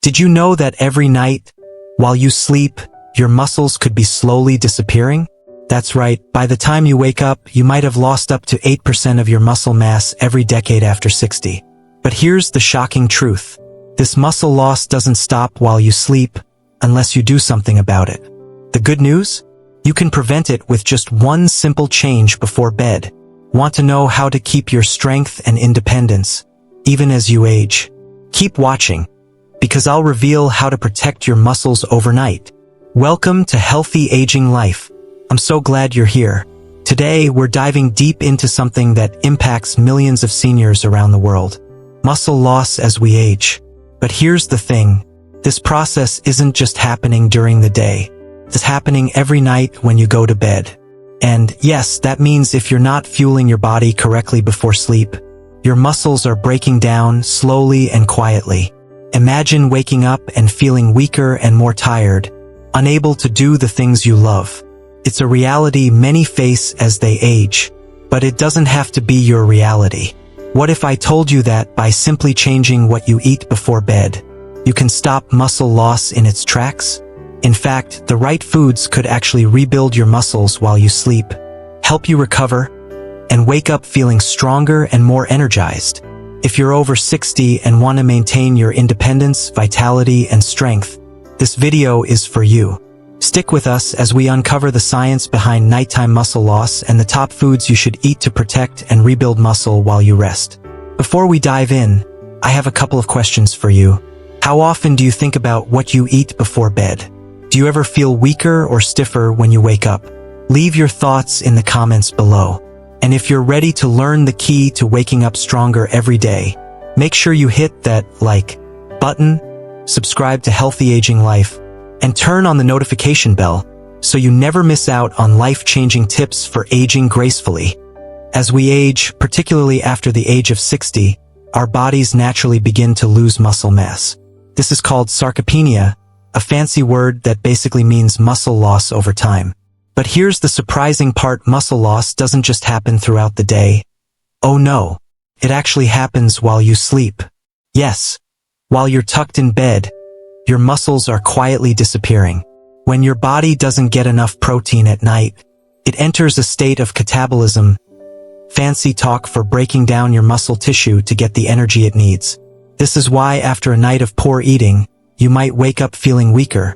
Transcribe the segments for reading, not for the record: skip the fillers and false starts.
Did you know that every night, while you sleep, your muscles could be slowly disappearing? That's right, by the time you wake up, you might have lost up to 8% of your muscle mass every decade after 60. But here's the shocking truth. This muscle loss doesn't stop while you sleep, unless you do something about it. The good news? You can prevent it with just one simple change before bed. Want to know how to keep your strength and independence, even as you age? Keep watching, because I'll reveal how to protect your muscles overnight. Welcome to Healthy Aging Life. I'm so glad you're here. Today, we're diving deep into something that impacts millions of seniors around the world. Muscle loss as we age. But here's the thing. This process isn't just happening during the day. It's happening every night when you go to bed. And yes, that means if you're not fueling your body correctly before sleep, your muscles are breaking down slowly and quietly. Imagine waking up and feeling weaker and more tired, unable to do the things you love. It's a reality many face as they age, but it doesn't have to be your reality. What if I told you that by simply changing what you eat before bed, you can stop muscle loss in its tracks? In fact, the right foods could actually rebuild your muscles while you sleep, help you recover, and wake up feeling stronger and more energized. If you're over 60 and want to maintain your independence, vitality, and strength, this video is for you. Stick with us as we uncover the science behind nighttime muscle loss and the top foods you should eat to protect and rebuild muscle while you rest. Before we dive in, I have a couple of questions for you. How often do you think about what you eat before bed? Do you ever feel weaker or stiffer when you wake up? Leave your thoughts in the comments below. And if you're ready to learn the key to waking up stronger every day, make sure you hit that like button, subscribe to Healthy Aging Life, and turn on the notification bell so you never miss out on life-changing tips for aging gracefully. As we age, particularly after the age of 60, our bodies naturally begin to lose muscle mass. This is called sarcopenia, a fancy word that basically means muscle loss over time. But here's the surprising part: muscle loss doesn't just happen throughout the day. Oh no, it actually happens while you sleep. Yes, while you're tucked in bed, your muscles are quietly disappearing. When your body doesn't get enough protein at night, it enters a state of catabolism, fancy talk for breaking down your muscle tissue to get the energy it needs. This is why after a night of poor eating, you might wake up feeling weaker,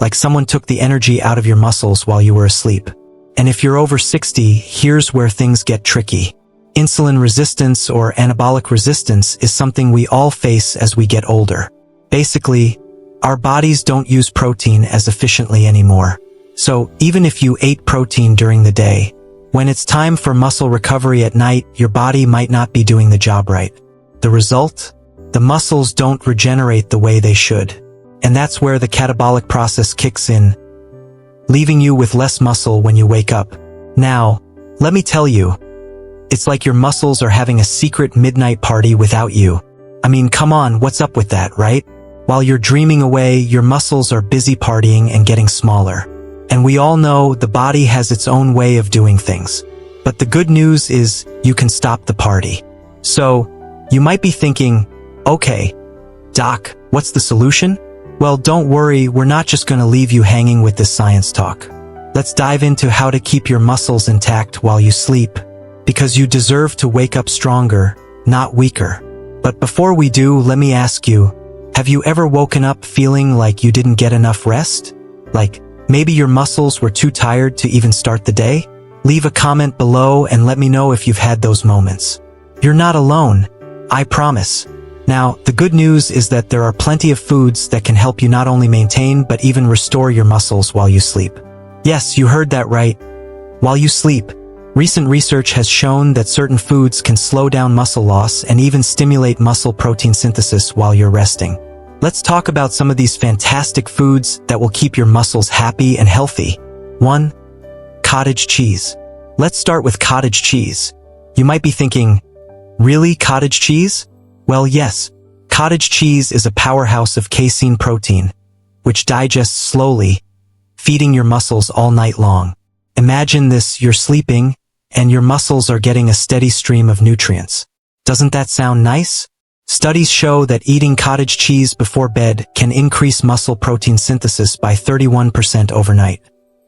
like someone took the energy out of your muscles while you were asleep. And if you're over 60, here's where things get tricky. Insulin resistance or anabolic resistance is something we all face as we get older. Basically, our bodies don't use protein as efficiently anymore. So even if you ate protein during the day, when it's time for muscle recovery at night, your body might not be doing the job right. The result? The muscles don't regenerate the way they should. And that's where the catabolic process kicks in, leaving you with less muscle when you wake up. Now, let me tell you, it's like your muscles are having a secret midnight party without you. I mean, come on, what's up with that, right? While you're dreaming away, your muscles are busy partying and getting smaller. And we all know the body has its own way of doing things. But the good news is you can stop the party. So, you might be thinking, okay, Doc, what's the solution? Well, don't worry, we're not just going to leave you hanging with this science talk. Let's dive into how to keep your muscles intact while you sleep, because you deserve to wake up stronger, not weaker. But before we do, let me ask you, have you ever woken up feeling like you didn't get enough rest? Like, maybe your muscles were too tired to even start the day? Leave a comment below and let me know if you've had those moments. You're not alone, I promise. Now, the good news is that there are plenty of foods that can help you not only maintain but even restore your muscles while you sleep. Yes, you heard that right. While you sleep, recent research has shown that certain foods can slow down muscle loss and even stimulate muscle protein synthesis while you're resting. Let's talk about some of these fantastic foods that will keep your muscles happy and healthy. 1. Cottage cheese. Let's start with cottage cheese. You might be thinking, really, cottage cheese? Well, yes, cottage cheese is a powerhouse of casein protein, which digests slowly, feeding your muscles all night long. Imagine this: you're sleeping, and your muscles are getting a steady stream of nutrients. Doesn't that sound nice? Studies show that eating cottage cheese before bed can increase muscle protein synthesis by 31% overnight.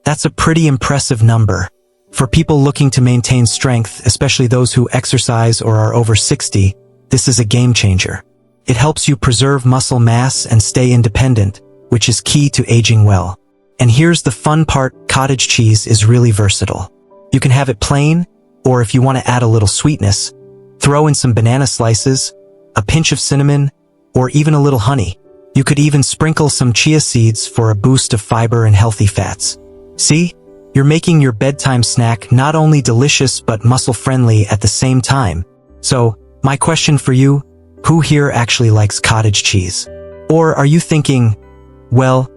That's a pretty impressive number. For people looking to maintain strength, especially those who exercise or are over 60, this is a game changer. It helps you preserve muscle mass and stay independent, which is key to aging well. And here's the fun part, cottage cheese is really versatile. You can have it plain, or if you want to add a little sweetness, throw in some banana slices, a pinch of cinnamon, or even a little honey. You could even sprinkle some chia seeds for a boost of fiber and healthy fats. See? You're making your bedtime snack not only delicious but muscle-friendly at the same time. So, my question for you, who here actually likes cottage cheese? Or are you thinking, well,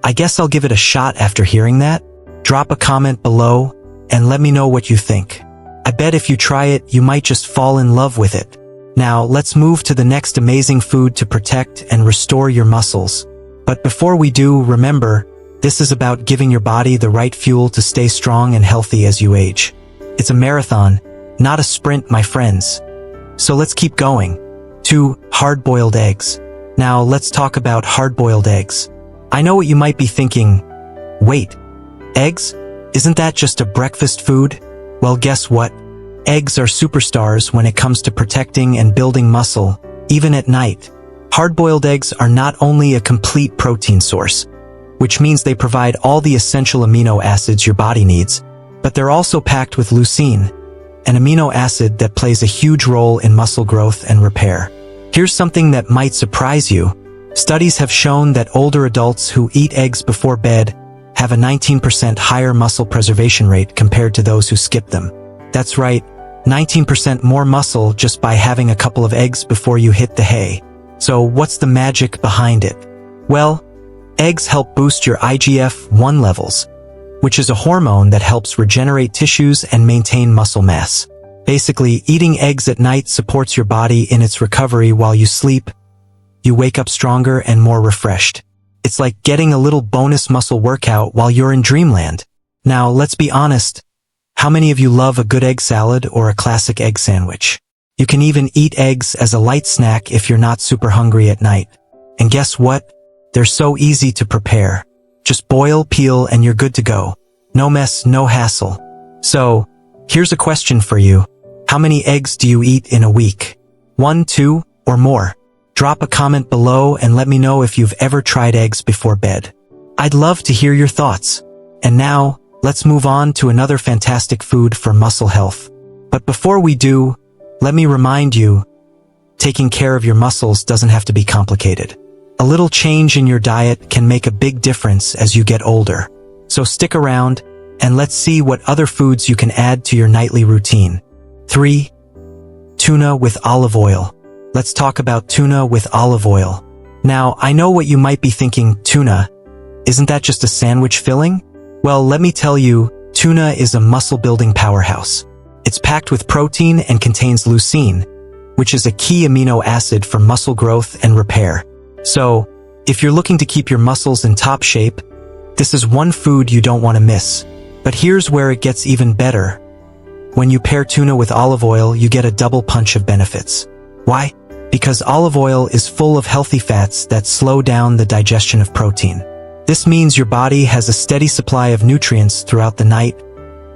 I guess I'll give it a shot after hearing that? Drop a comment below and let me know what you think. I bet if you try it, you might just fall in love with it. Now, let's move to the next amazing food to protect and restore your muscles. But before we do, remember, this is about giving your body the right fuel to stay strong and healthy as you age. It's a marathon, not a sprint, my friends. So let's keep going. 2. Hard-boiled eggs. Now, let's talk about hard-boiled eggs. I know what you might be thinking. Wait, eggs? Isn't that just a breakfast food? Well, guess what? Eggs are superstars when it comes to protecting and building muscle, even at night. Hard-boiled eggs are not only a complete protein source, which means they provide all the essential amino acids your body needs, but they're also packed with leucine, an amino acid that plays a huge role in muscle growth and repair. Here's something that might surprise you. Studies have shown that older adults who eat eggs before bed have a 19% higher muscle preservation rate compared to those who skip them. That's right, 19% more muscle just by having a couple of eggs before you hit the hay. So what's the magic behind it? Well, eggs help boost your IGF-1 levels, which is a hormone that helps regenerate tissues and maintain muscle mass. Basically, eating eggs at night supports your body in its recovery while you sleep. You wake up stronger and more refreshed. It's like getting a little bonus muscle workout while you're in dreamland. Now, let's be honest. How many of you love a good egg salad or a classic egg sandwich? You can even eat eggs as a light snack if you're not super hungry at night. And guess what? They're so easy to prepare. Just boil, peel, and you're good to go. No mess, no hassle. So, here's a question for you. How many eggs do you eat in a week? 1, 2, or more? Drop a comment below and let me know if you've ever tried eggs before bed. I'd love to hear your thoughts. And now, let's move on to another fantastic food for muscle health. But before we do, let me remind you, taking care of your muscles doesn't have to be complicated. A little change in your diet can make a big difference as you get older. So stick around, and let's see what other foods you can add to your nightly routine. 3. Tuna with olive oil. Let's talk about tuna with olive oil. Now, I know what you might be thinking, tuna. Isn't that just a sandwich filling? Well, let me tell you, tuna is a muscle-building powerhouse. It's packed with protein and contains leucine, which is a key amino acid for muscle growth and repair. So, if you're looking to keep your muscles in top shape, this is one food you don't want to miss. But here's where it gets even better. When you pair tuna with olive oil, you get a double punch of benefits. Why? Because olive oil is full of healthy fats that slow down the digestion of protein. This means your body has a steady supply of nutrients throughout the night,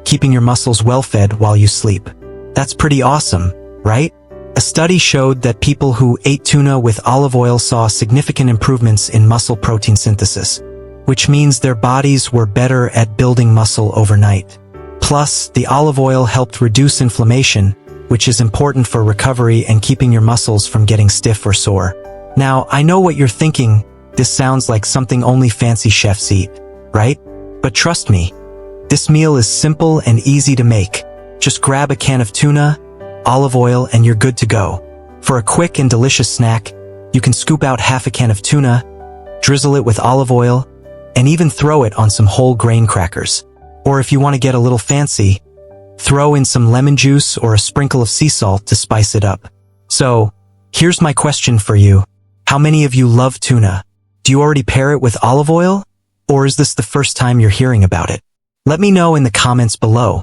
keeping your muscles well-fed while you sleep. That's pretty awesome, right? A study showed that people who ate tuna with olive oil saw significant improvements in muscle protein synthesis, which means their bodies were better at building muscle overnight. Plus, the olive oil helped reduce inflammation, which is important for recovery and keeping your muscles from getting stiff or sore. Now, I know what you're thinking. This sounds like something only fancy chefs eat, right? But trust me, this meal is simple and easy to make. Just grab a can of tuna, olive oil, and you're good to go. For a quick and delicious snack, you can scoop out half a can of tuna, drizzle it with olive oil, and even throw it on some whole grain crackers. Or if you want to get a little fancy, throw in some lemon juice or a sprinkle of sea salt to spice it up. So, here's my question for you. How many of you love tuna? Do you already pair it with olive oil? Or is this the first time you're hearing about it? Let me know in the comments below.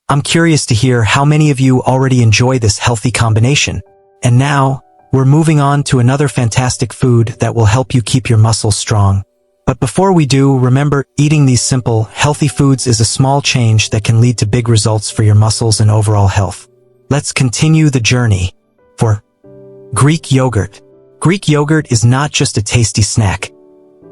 I'm curious to hear how many of you already enjoy this healthy combination. And now, we're moving on to another fantastic food that will help you keep your muscles strong. But before we do, remember, eating these simple, healthy foods is a small change that can lead to big results for your muscles and overall health. Let's continue the journey. For Greek yogurt. Greek yogurt is not just a tasty snack.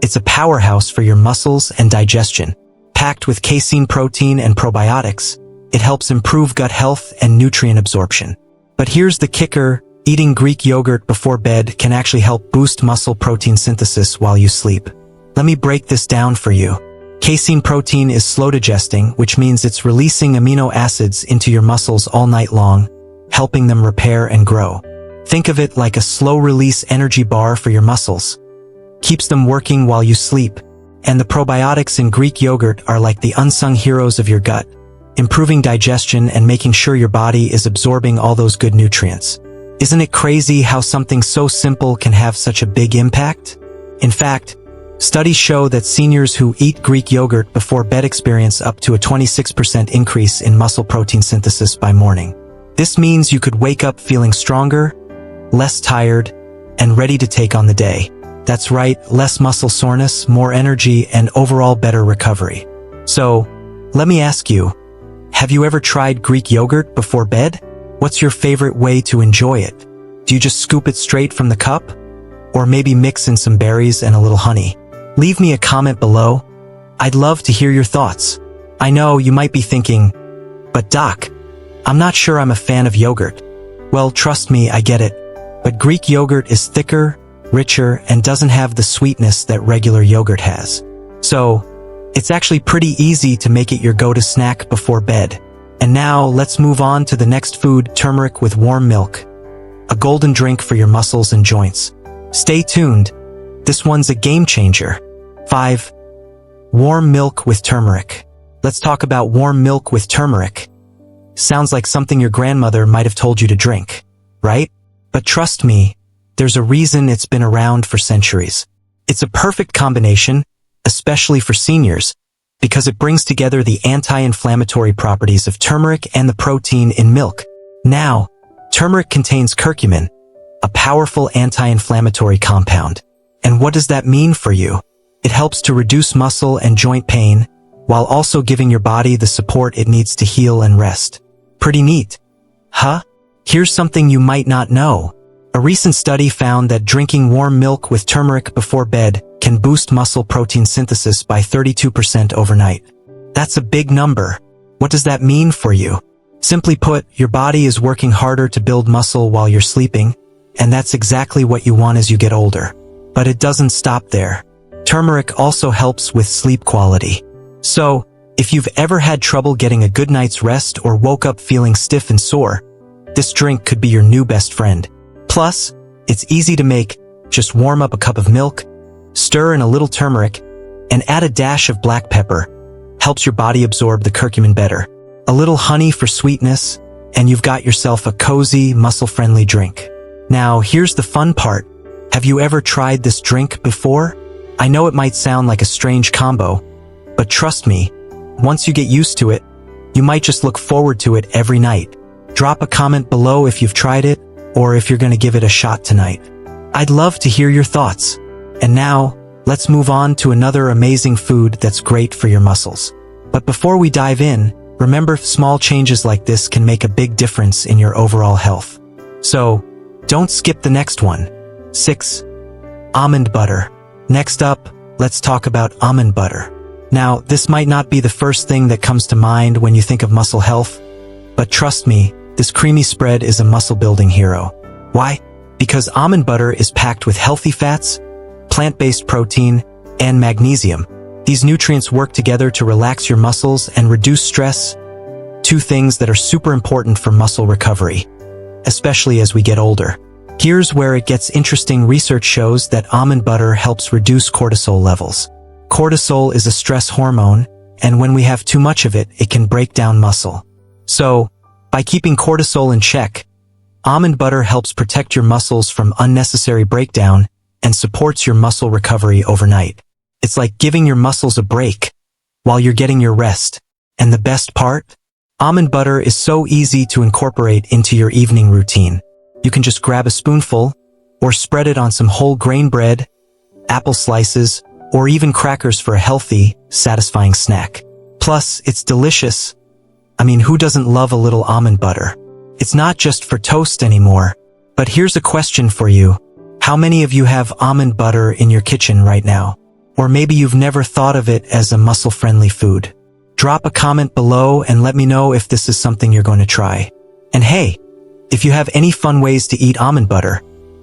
It's a powerhouse for your muscles and digestion. Packed with casein protein and probiotics, it helps improve gut health and nutrient absorption. But here's the kicker, eating Greek yogurt before bed can actually help boost muscle protein synthesis while you sleep. Let me break this down for you. Casein protein is slow digesting, which means it's releasing amino acids into your muscles all night long, helping them repair and grow. Think of it like a slow-release energy bar for your muscles. Keeps them working while you sleep. And the probiotics in Greek yogurt are like the unsung heroes of your gut, improving digestion and making sure your body is absorbing all those good nutrients. Isn't it crazy how something so simple can have such a big impact? In fact, studies show that seniors who eat Greek yogurt before bed experience up to a 26% increase in muscle protein synthesis by morning. This means you could wake up feeling stronger, less tired, and ready to take on the day. That's right, less muscle soreness, more energy, and overall better recovery. So, let me ask you, have you ever tried Greek yogurt before bed? What's your favorite way to enjoy it? Do you just scoop it straight from the cup? Or maybe mix in some berries and a little honey? Leave me a comment below. I'd love to hear your thoughts. I know you might be thinking, but Doc, I'm not sure I'm a fan of yogurt. Well, trust me, I get it. But Greek yogurt is thicker, richer, and doesn't have the sweetness that regular yogurt has. So, it's actually pretty easy to make it your go-to snack before bed. And now, let's move on to the next food, turmeric with warm milk. A golden drink for your muscles and joints. Stay tuned. This one's a game changer. 5. Warm milk with turmeric. Let's talk about warm milk with turmeric. Sounds like something your grandmother might have told you to drink, right? But trust me, there's a reason it's been around for centuries. It's a perfect combination, especially for seniors, because it brings together the anti-inflammatory properties of turmeric and the protein in milk. Now, turmeric contains curcumin, a powerful anti-inflammatory compound. And what does that mean for you? It helps to reduce muscle and joint pain, while also giving your body the support it needs to heal and rest. Pretty neat. Huh? Here's something you might not know. A recent study found that drinking warm milk with turmeric before bed can boost muscle protein synthesis by 32% overnight. That's a big number. What does that mean for you? Simply put, your body is working harder to build muscle while you're sleeping, and that's exactly what you want as you get older. But it doesn't stop there. Turmeric also helps with sleep quality. So, if you've ever had trouble getting a good night's rest or woke up feeling stiff and sore, this drink could be your new best friend. Plus, it's easy to make. Just warm up a cup of milk, stir in a little turmeric, and add a dash of black pepper. Helps your body absorb the curcumin better. A little honey for sweetness, and you've got yourself a cozy, muscle-friendly drink. Now, here's the fun part. Have you ever tried this drink before? I know it might sound like a strange combo, but trust me, once you get used to it, you might just look forward to it every night. Drop a comment below if you've tried it, or if you're going to give it a shot tonight. I'd love to hear your thoughts. And now, let's move on to another amazing food that's great for your muscles. But before we dive in, remember, small changes like this can make a big difference in your overall health. So, don't skip the next one. 6. Almond butter. Next up, let's talk about almond butter. Now, this might not be the first thing that comes to mind when you think of muscle health, but trust me, this creamy spread is a muscle-building hero. Why? Because almond butter is packed with healthy fats, plant-based protein, and magnesium. These nutrients work together to relax your muscles and reduce stress, two things that are super important for muscle recovery, especially as we get older. Here's where it gets interesting. Research shows that almond butter helps reduce cortisol levels. Cortisol is a stress hormone, and when we have too much of it, it can break down muscle. So, by keeping cortisol in check, almond butter helps protect your muscles from unnecessary breakdown and supports your muscle recovery overnight. It's like giving your muscles a break while you're getting your rest. And the best part? Almond butter is so easy to incorporate into your evening routine. You can just grab a spoonful, or spread it on some whole grain bread, apple slices, or even crackers for a healthy, satisfying snack. Plus, it's delicious. I mean, who doesn't love a little almond butter? It's not just for toast anymore. But here's a question for you. How many of you have almond butter in your kitchen right now? Or maybe you've never thought of it as a muscle-friendly food. Drop a comment below and let me know if this is something you're going to try. And hey, if you have any fun ways to eat almond butter,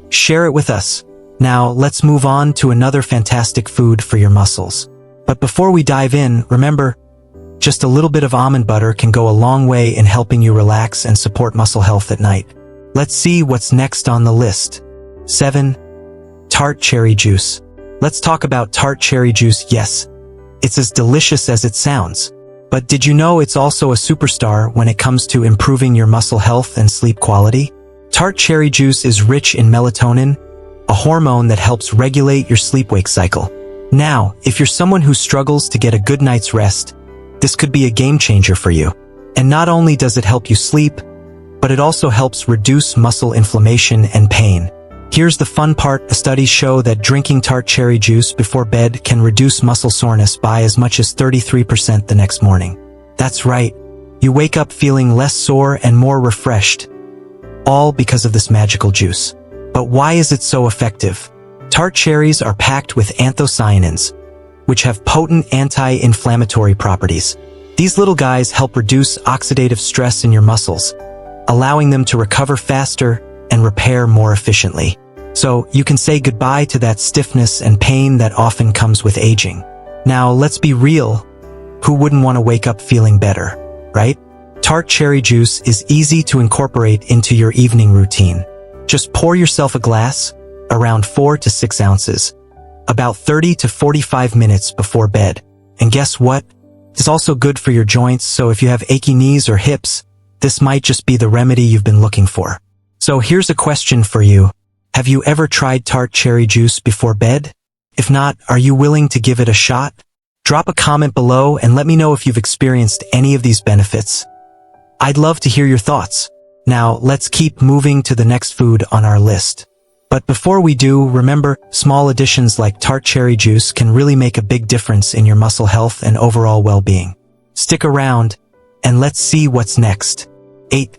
share it with us. Now, let's move on to another fantastic food for your muscles. But before we dive in, remember, just a little bit of almond butter can go a long way in helping you relax and support muscle health at night. Let's see what's next on the list. 7. Tart cherry juice. Let's talk about tart cherry juice. Yes, it's as delicious as it sounds. But did you know it's also a superstar when it comes to improving your muscle health and sleep quality? Tart cherry juice is rich in melatonin, a hormone that helps regulate your sleep-wake cycle. Now, if you're someone who struggles to get a good night's rest, this could be a game changer for you. And not only does it help you sleep, but it also helps reduce muscle inflammation and pain. Here's the fun part. Studies show that drinking tart cherry juice before bed can reduce muscle soreness by as much as 33% the next morning. That's right. You wake up feeling less sore and more refreshed, all because of this magical juice. But why is it so effective? Tart cherries are packed with anthocyanins, which have potent anti-inflammatory properties. These little guys help reduce oxidative stress in your muscles, allowing them to recover faster and repair more efficiently. So you can say goodbye to that stiffness and pain that often comes with aging. Now, let's be real. Who wouldn't want to wake up feeling better, right? Tart cherry juice is easy to incorporate into your evening routine. Just pour yourself a glass, around 4 to 6 ounces, about 30 to 45 minutes before bed. And guess what? It's also good for your joints, so if you have achy knees or hips, this might just be the remedy you've been looking for. So here's a question for you. Have you ever tried tart cherry juice before bed? If not, are you willing to give it a shot? Drop a comment below and let me know if you've experienced any of these benefits. I'd love to hear your thoughts. Now, let's keep moving to the next food on our list. But before we do, remember, small additions like tart cherry juice can really make a big difference in your muscle health and overall well-being. Stick around, and let's see what's next. 8.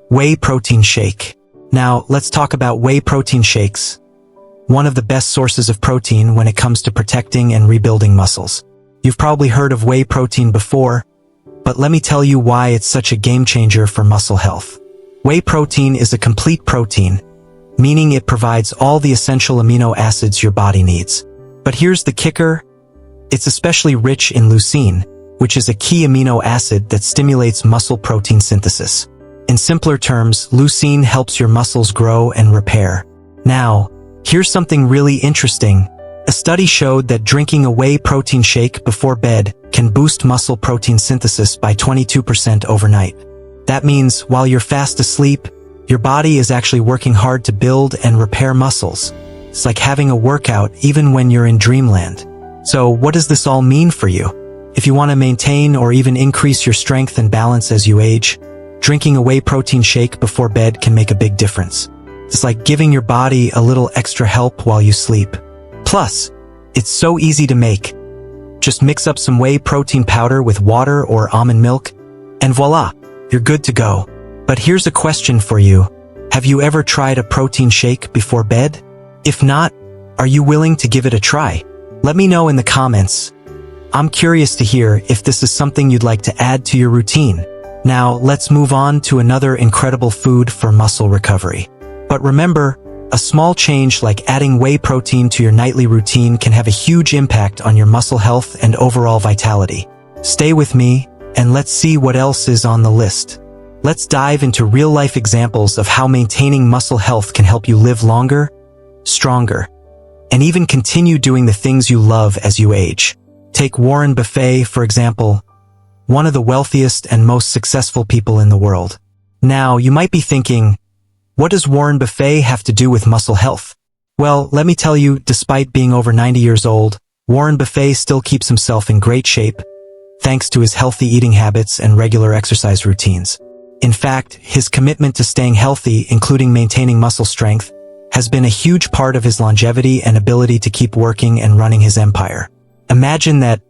Whey protein shake. Now, let's talk about whey protein shakes. One of the best sources of protein when it comes to protecting and rebuilding muscles. You've probably heard of whey protein before, but let me tell you why it's such a game changer for muscle health. Whey protein is a complete protein, meaning it provides all the essential amino acids your body needs. But here's the kicker. It's especially rich in leucine, which is a key amino acid that stimulates muscle protein synthesis. In simpler terms, leucine helps your muscles grow and repair. Now, here's something really interesting. A study showed that drinking a whey protein shake before bed can boost muscle protein synthesis by 22% overnight. That means while you're fast asleep, your body is actually working hard to build and repair muscles. It's like having a workout even when you're in dreamland. So what does this all mean for you? If you want to maintain or even increase your strength and balance as you age, drinking a whey protein shake before bed can make a big difference. It's like giving your body a little extra help while you sleep. Plus, it's so easy to make. Just mix up some whey protein powder with water or almond milk, and voila, you're good to go. But here's a question for you. Have you ever tried a protein shake before bed? If not, are you willing to give it a try? Let me know in the comments. I'm curious to hear if this is something you'd like to add to your routine. Now, let's move on to another incredible food for muscle recovery. But remember, a small change like adding whey protein to your nightly routine can have a huge impact on your muscle health and overall vitality. Stay with me, and let's see what else is on the list. Let's dive into real-life examples of how maintaining muscle health can help you live longer, stronger, and even continue doing the things you love as you age. Take Warren Buffett, for example, one of the wealthiest and most successful people in the world. Now, you might be thinking, what does Warren Buffett have to do with muscle health? Well, let me tell you, despite being over 90 years old, Warren Buffett still keeps himself in great shape, thanks to his healthy eating habits and regular exercise routines. In fact, his commitment to staying healthy, including maintaining muscle strength, has been a huge part of his longevity and ability to keep working and running his empire. Imagine that,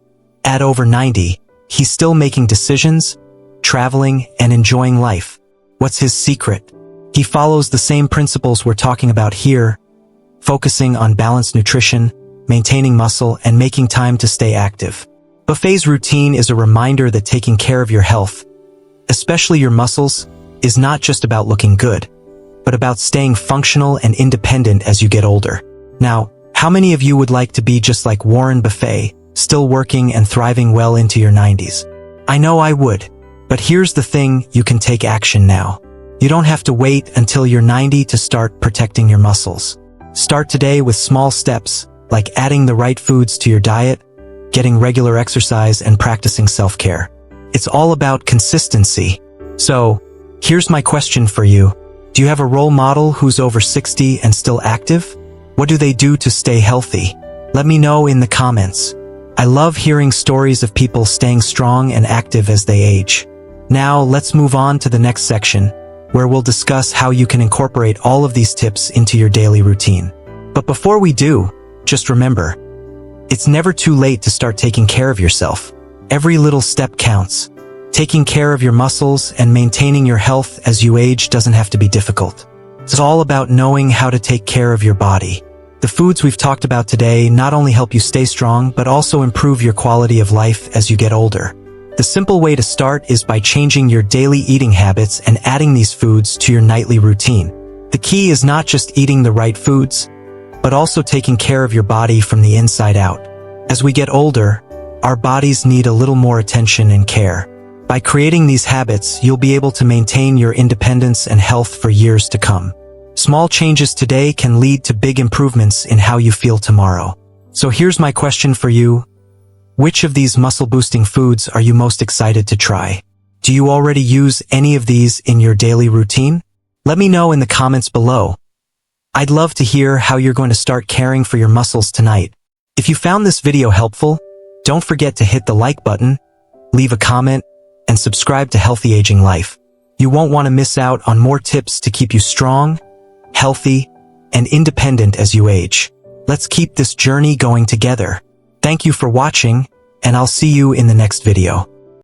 at over 90, he's still making decisions, traveling, and enjoying life. What's his secret? He follows the same principles we're talking about here, focusing on balanced nutrition, maintaining muscle, and making time to stay active. Buffet's routine is a reminder that taking care of your health, especially your muscles, is not just about looking good, but about staying functional and independent as you get older. Now, how many of you would like to be just like Warren Buffett, still working and thriving well into your 90s? I know I would. But here's the thing, you can take action now. You don't have to wait until you're 90 to start protecting your muscles. Start today with small steps, like adding the right foods to your diet, getting regular exercise, and practicing self-care. It's all about consistency. So, here's my question for you. Do you have a role model who's over 60 and still active? What do they do to stay healthy? Let me know in the comments. I love hearing stories of people staying strong and active as they age. Now, let's move on to the next section, where we'll discuss how you can incorporate all of these tips into your daily routine. But before we do, just remember, it's never too late to start taking care of yourself. Every little step counts. Taking care of your muscles and maintaining your health as you age doesn't have to be difficult. It's all about knowing how to take care of your body. The foods we've talked about today not only help you stay strong, but also improve your quality of life as you get older. The simple way to start is by changing your daily eating habits and adding these foods to your nightly routine. The key is not just eating the right foods, but also taking care of your body from the inside out. As we get older, our bodies need a little more attention and care. By creating these habits, you'll be able to maintain your independence and health for years to come. Small changes today can lead to big improvements in how you feel tomorrow. So here's my question for you. Which of these muscle-boosting foods are you most excited to try? Do you already use any of these in your daily routine? Let me know in the comments below. I'd love to hear how you're going to start caring for your muscles tonight. If you found this video helpful, don't forget to hit the like button, leave a comment, and subscribe to Healthy Aging Life. You won't want to miss out on more tips to keep you strong, healthy, and independent as you age. Let's keep this journey going together. Thank you for watching, and I'll see you in the next video.